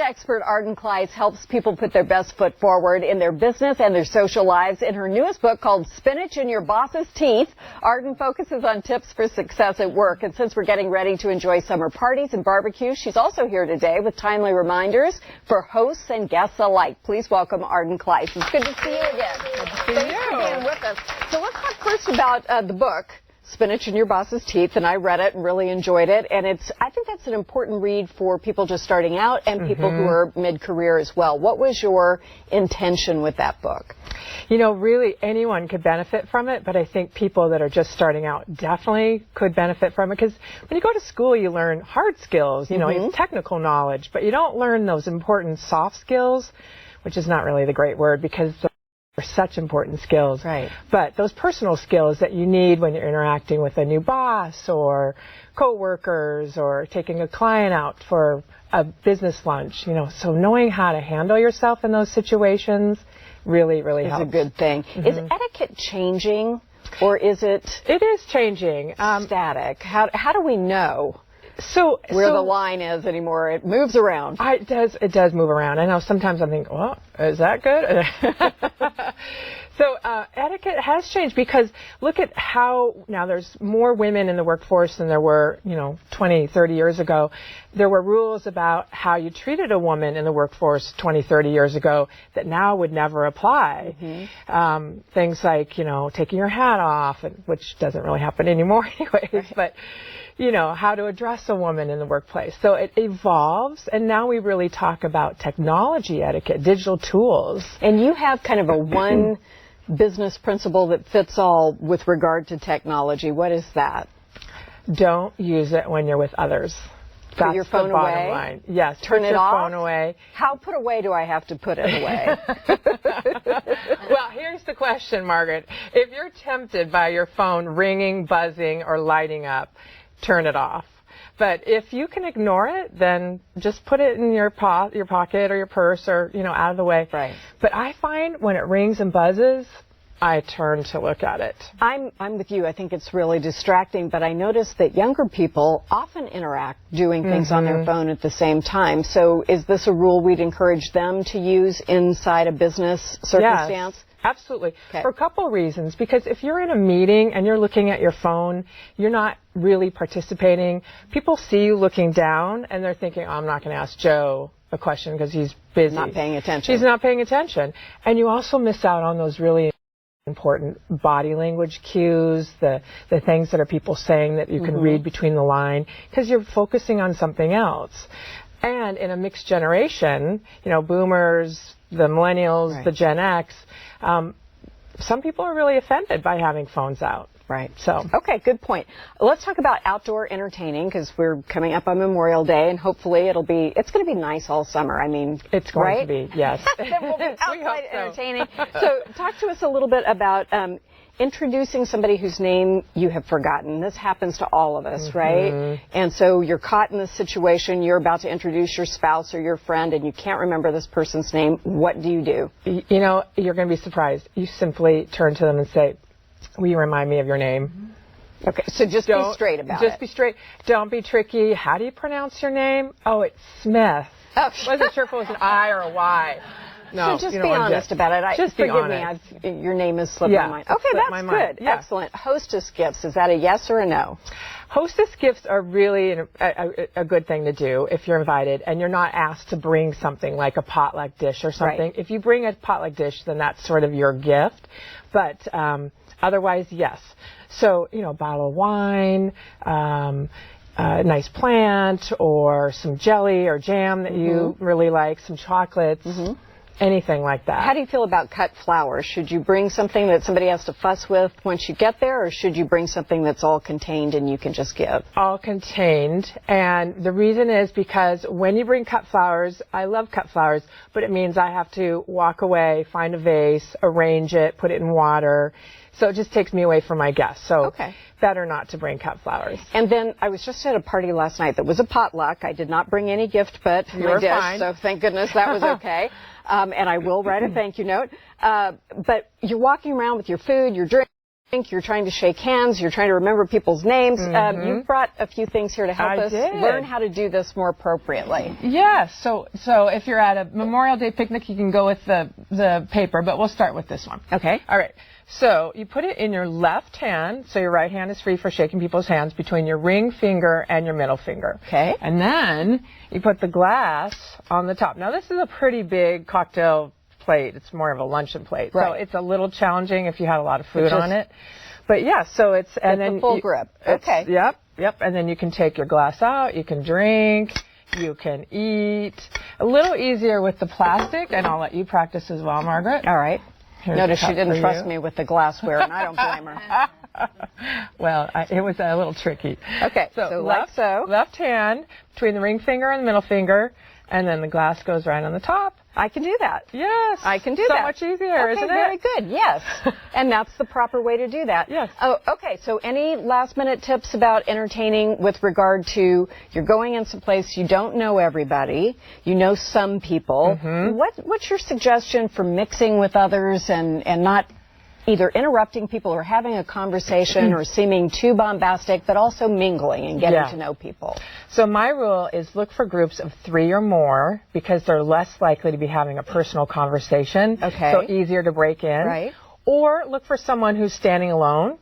expert Arden Clise helps people put their best foot forward in their business and their social lives. In her newest book called Spinach in Your Boss's Teeth, Arden focuses on tips for success at work. And since we're getting ready to enjoy summer parties and barbecues, she's also here today with timely reminders for hosts and guests alike. Please welcome Arden Clise. It's good to see you again. Thanks for being with us. So let's talk first about the book, Spinach in Your Boss's Teeth, and I read it and really enjoyed it, and I think that's an important read for people just starting out and people who are mid-career as well. What was your intention with that book? You know, really anyone could benefit from it, but I think people that are just starting out definitely could benefit from it, because when you go to school you learn hard skills, you know, technical knowledge, but you don't learn those important soft skills, which is not really the great word because are such important skills. Right. But those personal skills that you need when you're interacting with a new boss or coworkers or taking a client out for a business lunch, you know, so knowing how to handle yourself in those situations really, really helps. It's a good thing. Is etiquette changing, or is it? It is changing. Static. How do we know where the line is anymore? It moves around. It does move around. I know sometimes I think, well, is that good? So etiquette has changed because look at how now there's more women in the workforce than there were, 20, 30 years ago. There were rules about how you treated a woman in the workforce 20, 30 years ago that now would never apply. Things like, taking your hat off, which doesn't really happen anymore anyways, but how to address a woman in the workplace. So it evolves, and now we really talk about technology etiquette, digital tools. And you have kind of a one business principle that fits all with regard to technology. What is that? Don't use it when you're with others. Put your phone the bottom away? Line. Yes. Turn it off? Put your phone away. How put away do I have to put it away? Well, here's the question, Margaret. If you're tempted by your phone ringing, buzzing, or lighting up, turn it off. But if you can ignore it, then just put it in your pocket or your purse or, out of the way. Right. But I find when it rings and buzzes, I turn to look at it. I'm with you. I think it's really distracting, but I notice that younger people often interact doing things on their phone at the same time. So is this a rule we'd encourage them to use inside a business circumstance? Yes. Absolutely. Okay. For a couple reasons. Because if you're in a meeting and you're looking at your phone, you're not really participating. People see you looking down and they're thinking, oh, I'm not going to ask Joe a question because he's busy. Not paying attention. He's not paying attention. And you also miss out on those really important body language cues, the things that are people saying that you can read between the line because you're focusing on something else. And in a mixed generation, boomers, the millennials, the Gen X, some people are really offended by having phones out. Right. So. Okay, good point. Let's talk about outdoor entertaining because we're coming up on Memorial Day and hopefully it's going to be nice all summer. I mean, it's going to be, yes. Then we'll be outside entertaining. So talk to us a little bit about introducing somebody whose name you have forgotten. This happens to all of us, right? And so you're caught in this situation. You're about to introduce your spouse or your friend, and you can't remember this person's name. What do you do? You're going to be surprised. You simply turn to them and say, will you remind me of your name? Okay, so just be straight about it. Just be straight. Don't be tricky. How do you pronounce your name? Oh, it's Smith. Oh. Wasn't sure if it was an I or a Y. No, so just be honest about it. Just be honest. Forgive me, your name has slipped my mind. Okay, that's good. Yeah. Excellent. Hostess gifts, is that a yes or a no? Hostess gifts are really a good thing to do if you're invited and you're not asked to bring something like a potluck dish or something. Right. If you bring a potluck dish, then that's sort of your gift. But otherwise, yes. So, a bottle of wine, a nice plant, or some jelly or jam that you really like, some chocolates. Anything like that. How do you feel about cut flowers? Should you bring something that somebody has to fuss with once you get there, or should you bring something that's all contained and you can just give? All contained. And the reason is because when you bring cut flowers, I love cut flowers, but it means I have to walk away, find a vase, arrange it, put it in water. So it just takes me away from my guests. So better not to bring cut flowers. And then I was just at a party last night that was a potluck. I did not bring any gift but my dish, fine. So thank goodness that was okay. And I will write a thank you note. But you're walking around with your food, your drink. You're trying to shake hands. You're trying to remember people's names. You've brought a few things here to help us learn how to do this more appropriately. Yes. So if you're at a Memorial Day picnic, you can go with the paper, but we'll start with this one. Okay. All right. So you put it in your left hand, so your right hand is free for shaking people's hands, between your ring finger and your middle finger. Okay. And then you put the glass on the top. Now this is a pretty big cocktail plate. It's more of a luncheon plate. Right. So it's a little challenging if you had a lot of food on it. But yeah, so it's, and then the full grip. Okay. Yep. And then you can take your glass out, you can drink, you can eat. A little easier with the plastic, and I'll let you practice as well, Margaret. All right. Here's Notice a she cup didn't for trust you. me with the glassware, and I don't blame her. Well, it was a little tricky. Okay, so like so. Left hand between the ring finger and the middle finger, and then the glass goes right on the top. I can do that. Yes. I can do so that. So much easier, isn't it? Very good. Yes. And that's the proper way to do that. Yes. Oh, okay. So any last minute tips about entertaining with regard to you're going in some place you don't know everybody, you know some people. What's your suggestion for mixing with others and not either interrupting people or having a conversation or seeming too bombastic, but also mingling and getting to know people? So my rule is look for groups of 3 or more because they're less likely to be having a personal conversation. Okay. So easier to break in. Right. Or look for someone who's standing alone.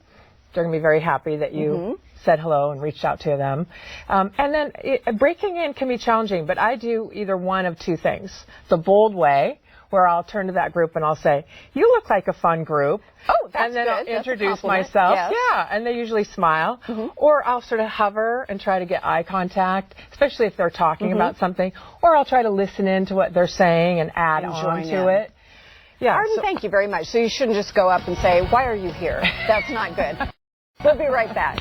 They're going to be very happy that you said hello and reached out to them. And then breaking in can be challenging, but I do either one of 2 things. The bold way, where I'll turn to that group and I'll say, "You look like a fun group." Oh, that's And then good. I'll That's introduce a compliment. myself. Yes. Yeah, and they usually smile. Or I'll sort of hover and try to get eye contact, especially if they're talking about something. Or I'll try to listen in to what they're saying and add on to it. Yeah. Arden, thank you very much. So you shouldn't just go up and say, "Why are you here?" That's not good. We'll be right back.